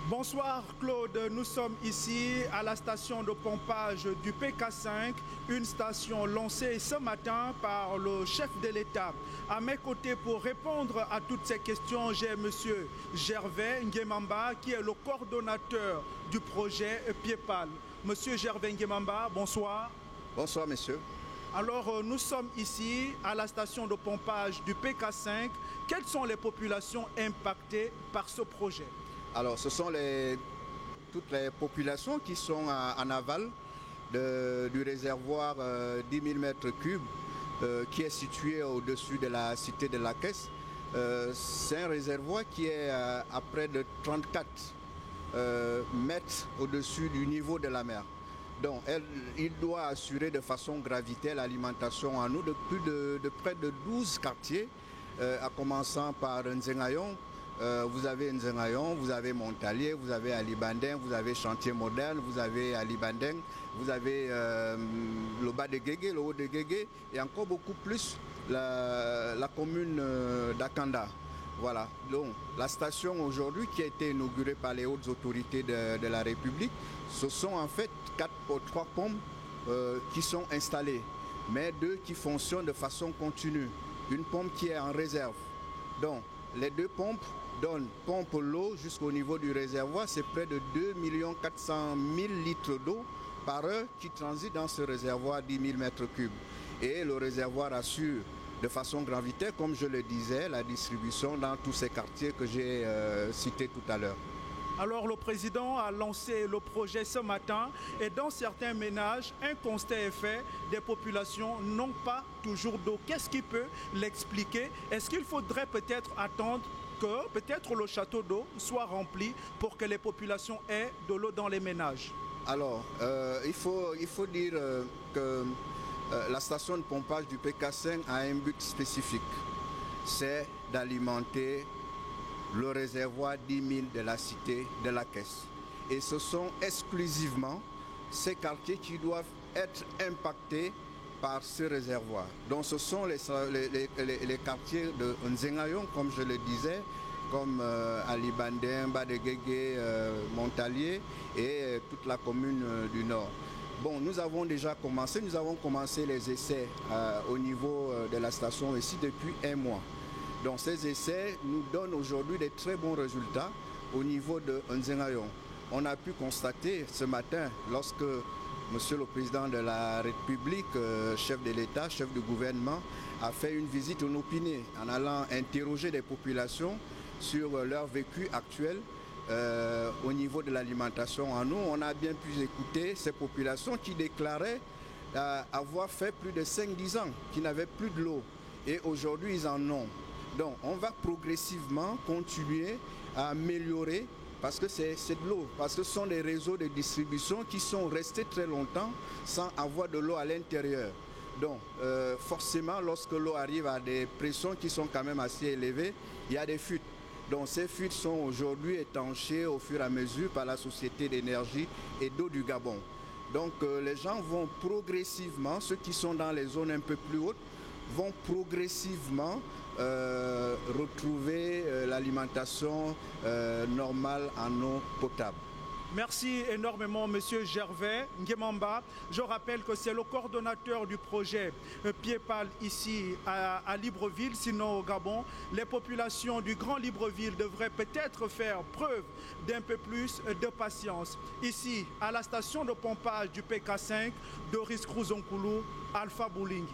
Bonsoir Claude, nous sommes ici à la station de pompage du PK5, une station lancée ce matin par le chef de l'État. À mes côtés pour répondre à toutes ces questions, j'ai M. Gervais Nguemamba qui est le coordonnateur du projet Pied-Pal. Monsieur Gervais Nguemamba, bonsoir. Bonsoir monsieur. Alors nous sommes ici à la station de pompage du PK5. Quelles sont les populations impactées par ce projet ? Alors, ce sont toutes les populations qui sont en aval du réservoir 10 000 m3 qui est situé au-dessus de la cité de la Caisse. C'est un réservoir qui est à près de 34 mètres au-dessus du niveau de la mer. Donc, il doit assurer de façon gravitaire l'alimentation en eau de près de 12 quartiers, à commençant par Nzengayon. Vous avez Nzengayon, vous avez Montalier, vous avez Alibandeng, vous avez Chantier Moderne, vous avez Alibandeng, vous avez le bas de Guégué, le haut de Guégué et encore beaucoup plus la commune d'Akanda. Voilà, donc la station aujourd'hui qui a été inaugurée par les hautes autorités de la République, ce sont en fait 3 pompes qui sont installées, mais 2 qui fonctionnent de façon continue. Une pompe qui est en réserve. Donc les 2 pompes pompe l'eau jusqu'au niveau du réservoir, c'est près de 2 400 000 litres d'eau par heure qui transitent dans ce réservoir 10 000 m3. Et le réservoir assure de façon gravitaire, comme je le disais, la distribution dans tous ces quartiers que j'ai cités tout à l'heure. Alors le président a lancé le projet ce matin et dans certains ménages, un constat est fait, des populations n'ont pas toujours d'eau. Qu'est-ce qui peut l'expliquer? Est-ce qu'il faudrait peut-être attendre que peut-être le château d'eau soit rempli pour que les populations aient de l'eau dans les ménages? Alors, il faut dire que la station de pompage du PK5 a un but spécifique, c'est d'alimenter le réservoir 10 000 de la cité de la Caisse. Et ce sont exclusivement ces quartiers qui doivent être impactés par ce réservoir. Donc ce sont les quartiers de Nzengayon, comme je le disais, comme Alibandeng, Bas de Guégué, Montalier et toute la commune du Nord. Bon, nous avons commencé les essais au niveau de la station ici depuis 1 mois. Donc ces essais nous donnent aujourd'hui des très bons résultats au niveau de Nzengayon. On a pu constater ce matin, lorsque Monsieur le Président de la République, chef de l'État, chef du gouvernement, a fait une visite inopinée en allant interroger les populations sur leur vécu actuel au niveau de l'alimentation en eau. On a bien pu écouter ces populations qui déclaraient avoir fait plus de 5-10 ans, qui n'avaient plus de l'eau. Et aujourd'hui, ils en ont. Donc, on va progressivement continuer à améliorer parce que c'est de l'eau, parce que ce sont des réseaux de distribution qui sont restés très longtemps sans avoir de l'eau à l'intérieur. Donc, forcément, lorsque l'eau arrive à des pressions qui sont quand même assez élevées, il y a des fuites. Donc, ces fuites sont aujourd'hui étanchées au fur et à mesure par la Société d'énergie et d'eau du Gabon. Donc, les gens vont progressivement, ceux qui sont dans les zones un peu plus hautes, vont progressivement retrouver l'alimentation normale en eau potable. Merci énormément, Monsieur Gervais Nguemamba. Je rappelle que c'est le coordonnateur du projet Pied-Pal ici à Libreville, sinon au Gabon. Les populations du Grand Libreville devraient peut-être faire preuve d'un peu plus de patience. Ici, à la station de pompage du PK5, Doris Kruzonkoulou, Alpha Boulingi.